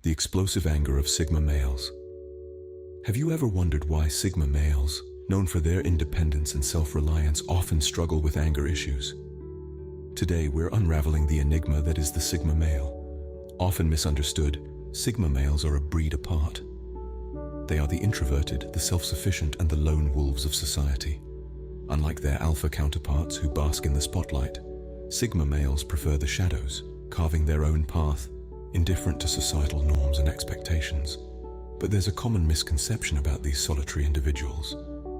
The explosive anger of Sigma males. Have you ever wondered why Sigma males, known for their independence and self-reliance, often struggle with anger issues? Today, we're unraveling the enigma that is the Sigma male. Often misunderstood, Sigma males are a breed apart. They are the introverted, the self-sufficient, and the lone wolves of society. Unlike their alpha counterparts who bask in the spotlight, Sigma males prefer the shadows, carving their own path, indifferent to societal norms and expectations. But there's a common misconception about these solitary individuals.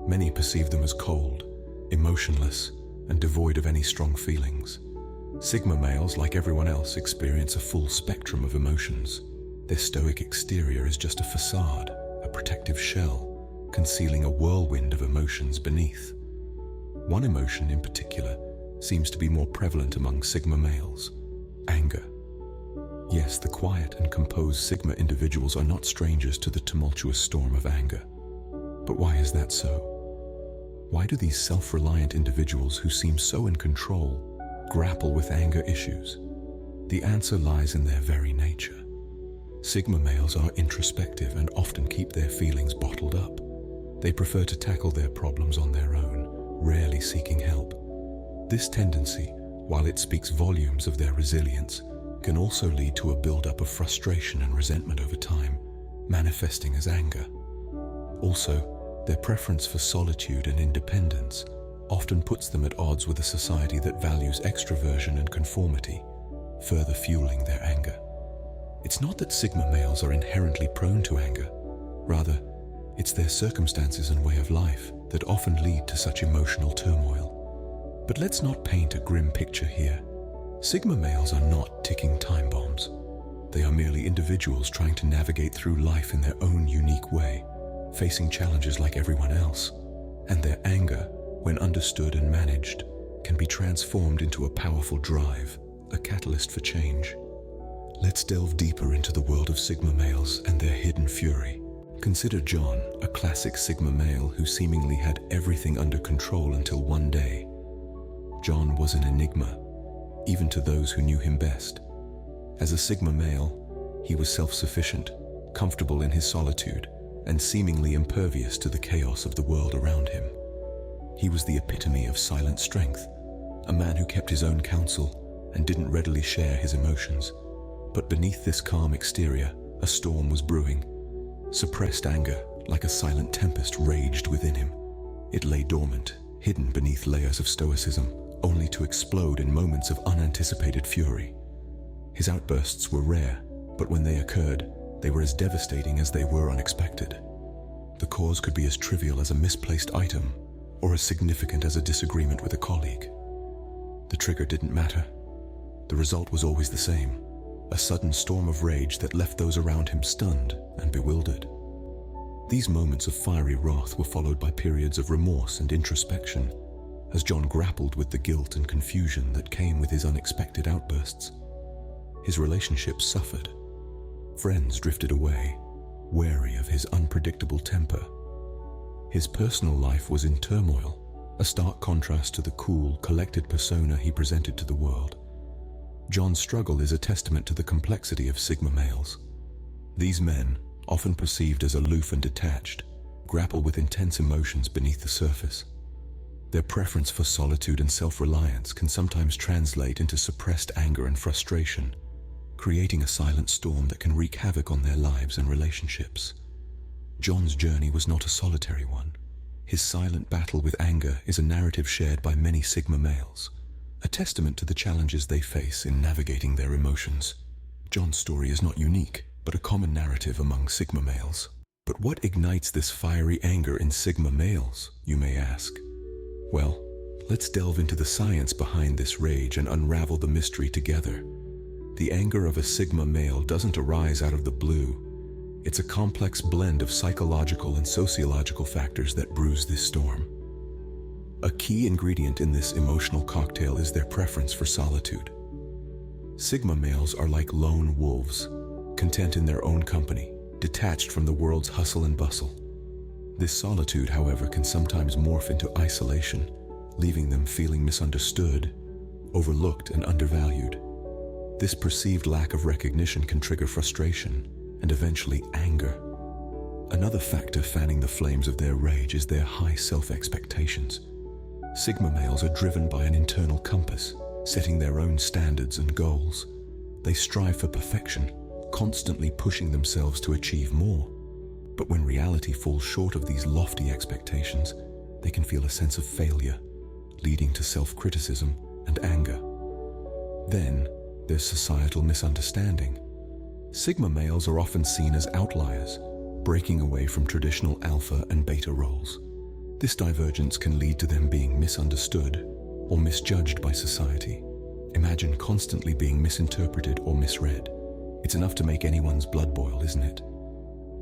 Many perceive them as cold, emotionless, and devoid of any strong feelings. Sigma males, like everyone else, experience a full spectrum of emotions. Their stoic exterior is just a facade, a protective shell, concealing a whirlwind of emotions beneath. One emotion in particular seems to be more prevalent among Sigma males: anger. Yes, the quiet and composed Sigma individuals are not strangers to the tumultuous storm of anger. But why is that so? Why do these self-reliant individuals who seem so in control grapple with anger issues? The answer lies in their very nature. Sigma males are introspective and often keep their feelings bottled up. They prefer to tackle their problems on their own, rarely seeking help. This tendency, while it speaks volumes of their resilience, can also lead to a buildup of frustration and resentment over time, manifesting as anger. Also, their preference for solitude and independence often puts them at odds with a society that values extroversion and conformity, further fueling their anger. It's not that Sigma males are inherently prone to anger. Rather, it's their circumstances and way of life that often lead to such emotional turmoil. But let's not paint a grim picture here. Sigma males are not ticking time bombs. They are merely individuals trying to navigate through life in their own unique way, facing challenges like everyone else. And their anger, when understood and managed, can be transformed into a powerful drive, a catalyst for change. Let's delve deeper into the world of Sigma males and their hidden fury. Consider John, a classic Sigma male who seemingly had everything under control until one day. John was an enigma, even to those who knew him best. As a Sigma male, he was self-sufficient, comfortable in his solitude, and seemingly impervious to the chaos of the world around him. He was the epitome of silent strength, a man who kept his own counsel and didn't readily share his emotions. But beneath this calm exterior, a storm was brewing. Suppressed anger, like a silent tempest, raged within him. It lay dormant, hidden beneath layers of stoicism, only to explode in moments of unanticipated fury. His outbursts were rare, but when they occurred, they were as devastating as they were unexpected. The cause could be as trivial as a misplaced item, or as significant as a disagreement with a colleague. The trigger didn't matter. The result was always the same: a sudden storm of rage that left those around him stunned and bewildered. These moments of fiery wrath were followed by periods of remorse and introspection, as John grappled with the guilt and confusion that came with his unexpected outbursts. His relationships suffered. Friends drifted away, wary of his unpredictable temper. His personal life was in turmoil, a stark contrast to the cool, collected persona he presented to the world. John's struggle is a testament to the complexity of Sigma males. These men, often perceived as aloof and detached, grapple with intense emotions beneath the surface. Their preference for solitude and self-reliance can sometimes translate into suppressed anger and frustration, creating a silent storm that can wreak havoc on their lives and relationships. John's journey was not a solitary one. His silent battle with anger is a narrative shared by many Sigma males, a testament to the challenges they face in navigating their emotions. John's story is not unique, but a common narrative among Sigma males. But what ignites this fiery anger in Sigma males, you may ask? Well, let's delve into the science behind this rage and unravel the mystery together. The anger of a Sigma male doesn't arise out of the blue. It's a complex blend of psychological and sociological factors that brews this storm. A key ingredient in this emotional cocktail is their preference for solitude. Sigma males are like lone wolves, content in their own company, detached from the world's hustle and bustle. This solitude, however, can sometimes morph into isolation, leaving them feeling misunderstood, overlooked, and undervalued. This perceived lack of recognition can trigger frustration and eventually anger. Another factor fanning the flames of their rage is their high self-expectations. Sigma males are driven by an internal compass, setting their own standards and goals. They strive for perfection, constantly pushing themselves to achieve more. But when reality falls short of these lofty expectations, they can feel a sense of failure, leading to self-criticism and anger. Then, there's societal misunderstanding. Sigma males are often seen as outliers, breaking away from traditional alpha and beta roles. This divergence can lead to them being misunderstood or misjudged by society. Imagine constantly being misinterpreted or misread. It's enough to make anyone's blood boil, isn't it?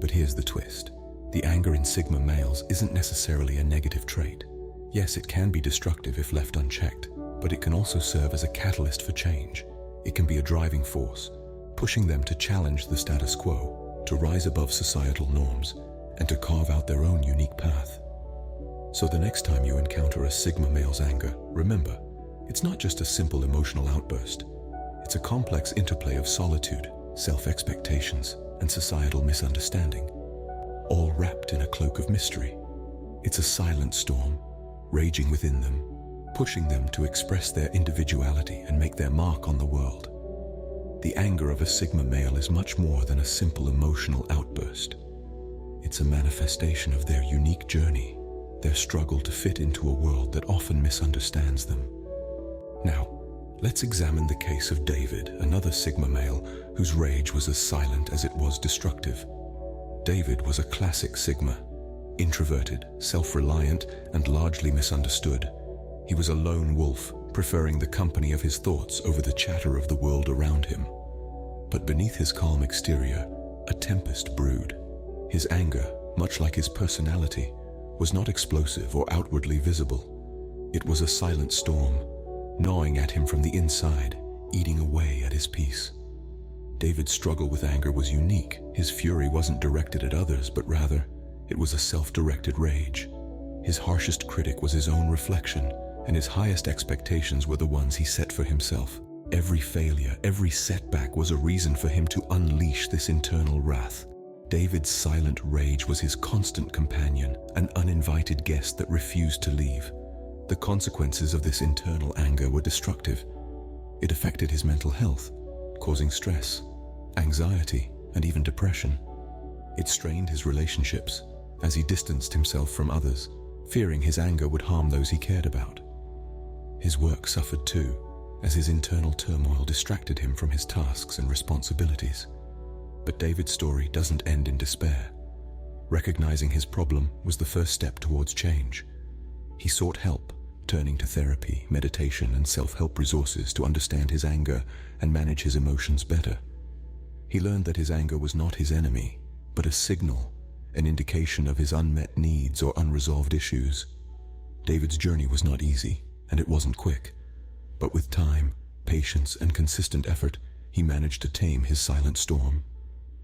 But here's the twist. The anger in Sigma males isn't necessarily a negative trait. Yes, it can be destructive if left unchecked, but it can also serve as a catalyst for change. It can be a driving force, pushing them to challenge the status quo, to rise above societal norms, and to carve out their own unique path. So the next time you encounter a Sigma male's anger, remember, it's not just a simple emotional outburst. It's a complex interplay of solitude, self-expectations, and societal misunderstanding, all wrapped in a cloak of mystery. It's a silent storm, raging within them, pushing them to express their individuality and make their mark on the world. The anger of a Sigma male is much more than a simple emotional outburst. It's a manifestation of their unique journey, their struggle to fit into a world that often misunderstands them. Now, let's examine the case of David, another Sigma male whose rage was as silent as it was destructive. David was a classic Sigma, introverted, self-reliant, and largely misunderstood. He was a lone wolf, preferring the company of his thoughts over the chatter of the world around him. But beneath his calm exterior, a tempest brewed. His anger, much like his personality, was not explosive or outwardly visible. It was a silent storm, gnawing at him from the inside, eating away at his peace. David's struggle with anger was unique. His fury wasn't directed at others, but rather, it was a self-directed rage. His harshest critic was his own reflection, and his highest expectations were the ones he set for himself. Every failure, every setback was a reason for him to unleash this internal wrath. David's silent rage was his constant companion, an uninvited guest that refused to leave. The consequences of this internal anger were destructive. It affected his mental health, causing stress, anxiety, and even depression. It strained his relationships as he distanced himself from others, fearing his anger would harm those he cared about. His work suffered too, as his internal turmoil distracted him from his tasks and responsibilities. But David's story doesn't end in despair. Recognizing his problem was the first step towards change. He sought help, turning to therapy, meditation, and self-help resources to understand his anger and manage his emotions better. He learned that his anger was not his enemy, but a signal, an indication of his unmet needs or unresolved issues. David's journey was not easy, and it wasn't quick. But with time, patience, and consistent effort, he managed to tame his silent storm.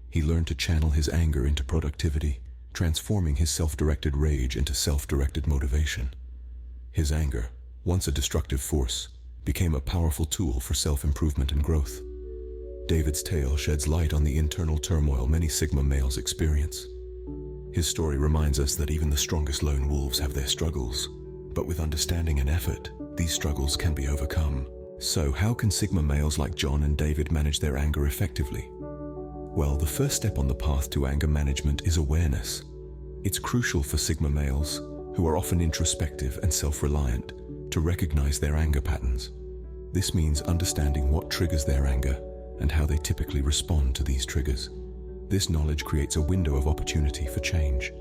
He learned to channel his anger into productivity, transforming his self-directed rage into self-directed motivation. His anger, once a destructive force, became a powerful tool for self-improvement and growth. David's tale sheds light on the internal turmoil many Sigma males experience. His story reminds us that even the strongest lone wolves have their struggles, but with understanding and effort, these struggles can be overcome. So how can Sigma males like John and David manage their anger effectively? Well, the first step on the path to anger management is awareness. It's crucial for Sigma males, who are often introspective and self-reliant, to recognize their anger patterns. This means understanding what triggers their anger and how they typically respond to these triggers. This knowledge creates a window of opportunity for change.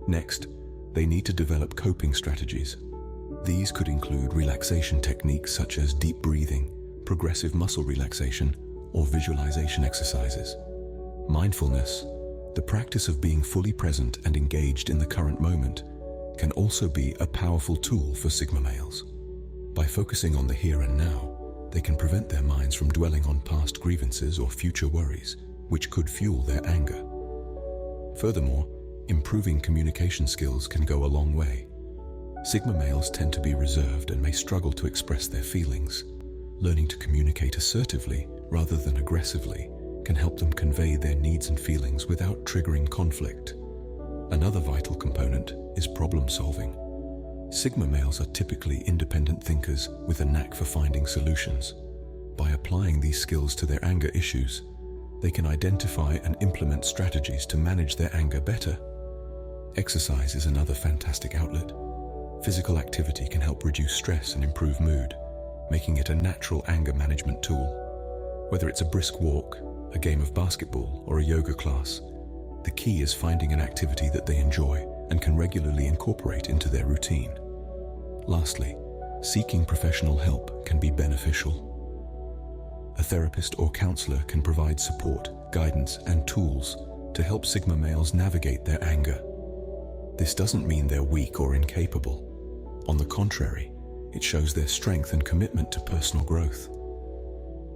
Next, they need to develop coping strategies. These could include relaxation techniques such as deep breathing, progressive muscle relaxation, or visualization exercises. Mindfulness, the practice of being fully present and engaged in the current moment, can also be a powerful tool for Sigma males. By focusing on the here and now, they can prevent their minds from dwelling on past grievances or future worries, which could fuel their anger. Furthermore, improving communication skills can go a long way. Sigma males tend to be reserved and may struggle to express their feelings. Learning to communicate assertively rather than aggressively can help them convey their needs and feelings without triggering conflict. Another vital component is problem solving. Sigma males are typically independent thinkers with a knack for finding solutions. By applying these skills to their anger issues, they can identify and implement strategies to manage their anger better. Exercise is another fantastic outlet. Physical activity can help reduce stress and improve mood, making it a natural anger management tool. Whether it's a brisk walk, a game of basketball, or a yoga class, the key is finding an activity that they enjoy and can regularly incorporate into their routine. Lastly, seeking professional help can be beneficial. A therapist or counselor can provide support, guidance, and tools to help Sigma males navigate their anger. This doesn't mean they're weak or incapable. On the contrary, it shows their strength and commitment to personal growth.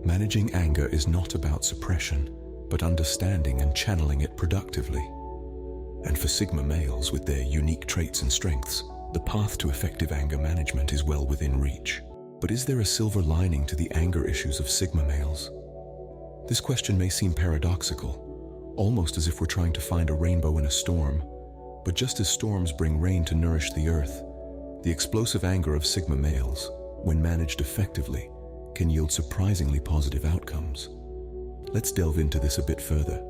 Managing anger is not about suppression, but understanding and channeling it productively. And for Sigma males with their unique traits and strengths, the path to effective anger management is well within reach. But is there a silver lining to the anger issues of Sigma males? This question may seem paradoxical, almost as if we're trying to find a rainbow in a storm. But just as storms bring rain to nourish the earth, the explosive anger of Sigma males, when managed effectively, can yield surprisingly positive outcomes. Let's delve into this a bit further.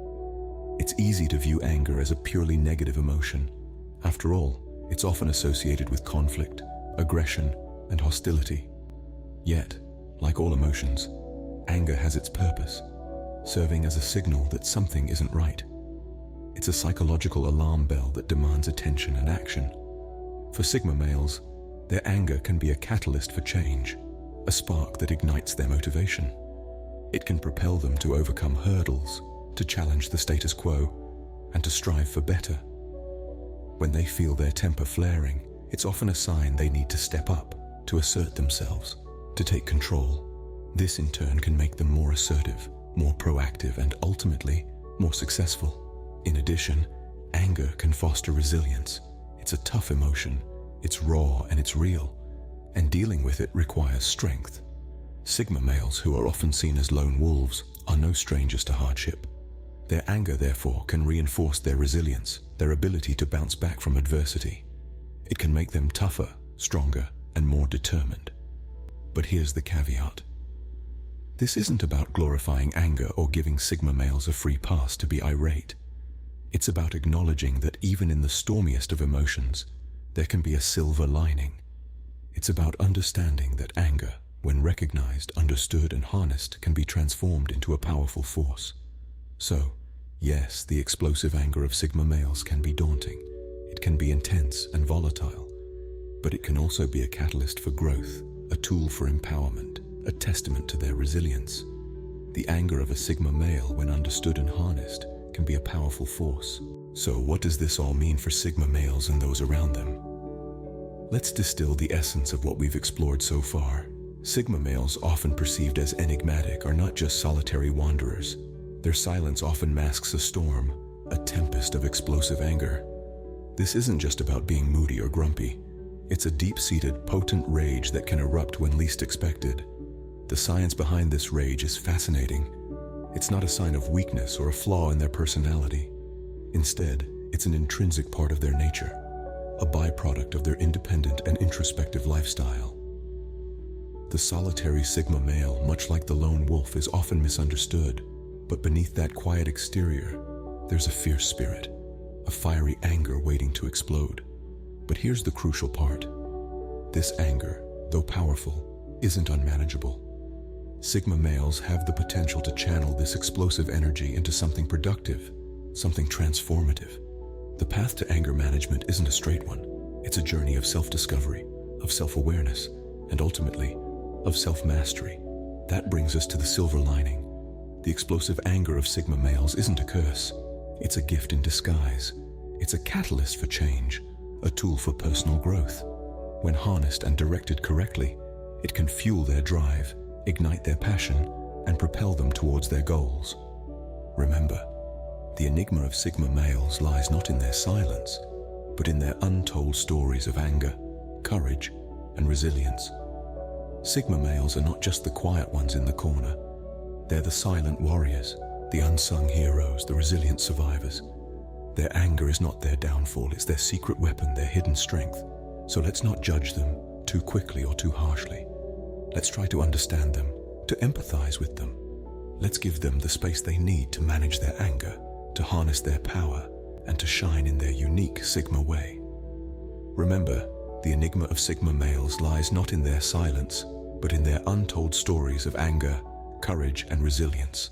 It's easy to view anger as a purely negative emotion. After all, it's often associated with conflict, aggression, and hostility. Yet, like all emotions, anger has its purpose, serving as a signal that something isn't right. It's a psychological alarm bell that demands attention and action. For Sigma males, their anger can be a catalyst for change, a spark that ignites their motivation. It can propel them to overcome hurdles, to challenge the status quo, and to strive for better. When they feel their temper flaring, it's often a sign they need to step up, to assert themselves, to take control. This in turn can make them more assertive, more proactive, and ultimately more successful. In addition, anger can foster resilience. It's a tough emotion, it's raw and it's real, and dealing with it requires strength. Sigma males, who are often seen as lone wolves, are no strangers to hardship. Their anger, therefore, can reinforce their resilience, their ability to bounce back from adversity. It can make them tougher, stronger, and more determined. But here's the caveat. This isn't about glorifying anger or giving Sigma males a free pass to be irate. It's about acknowledging that even in the stormiest of emotions, there can be a silver lining. It's about understanding that anger, when recognized, understood, and harnessed, can be transformed into a powerful force. So, yes, the explosive anger of Sigma males can be daunting. It can be intense and volatile. But it can also be a catalyst for growth, a tool for empowerment, a testament to their resilience. The anger of a Sigma male, when understood and harnessed, can be a powerful force. So what does this all mean for Sigma males and those around them? Let's distill the essence of what we've explored so far. Sigma males, often perceived as enigmatic, are not just solitary wanderers. Their silence often masks a storm, a tempest of explosive anger. This isn't just about being moody or grumpy. It's a deep-seated, potent rage that can erupt when least expected. The science behind this rage is fascinating. It's not a sign of weakness or a flaw in their personality. Instead, it's an intrinsic part of their nature, a byproduct of their independent and introspective lifestyle. The solitary Sigma male, much like the lone wolf, is often misunderstood, but beneath that quiet exterior, there's a fierce spirit, a fiery anger waiting to explode. But here's the crucial part. This anger, though powerful, isn't unmanageable. Sigma males have the potential to channel this explosive energy into something productive, something transformative. The path to anger management isn't a straight one. It's a journey of self-discovery, of self-awareness, and ultimately, of self-mastery. That brings us to the silver lining. The explosive anger of Sigma males isn't a curse. It's a gift in disguise. It's a catalyst for change, a tool for personal growth. When harnessed and directed correctly, it can fuel their drive, ignite their passion, and propel them towards their goals. Remember, the enigma of Sigma males lies not in their silence, but in their untold stories of anger, courage, and resilience. Sigma males are not just the quiet ones in the corner. They're the silent warriors, The unsung heroes, the resilient survivors. Their anger is not their downfall, it's their secret weapon, their hidden strength. So let's not judge them too quickly or too harshly. Let's try to understand them, to empathize with them. Let's give them the space they need to manage their anger, to harness their power, and to shine in their unique Sigma way. Remember, the enigma of Sigma males lies not in their silence, but in their untold stories of anger, courage, and resilience.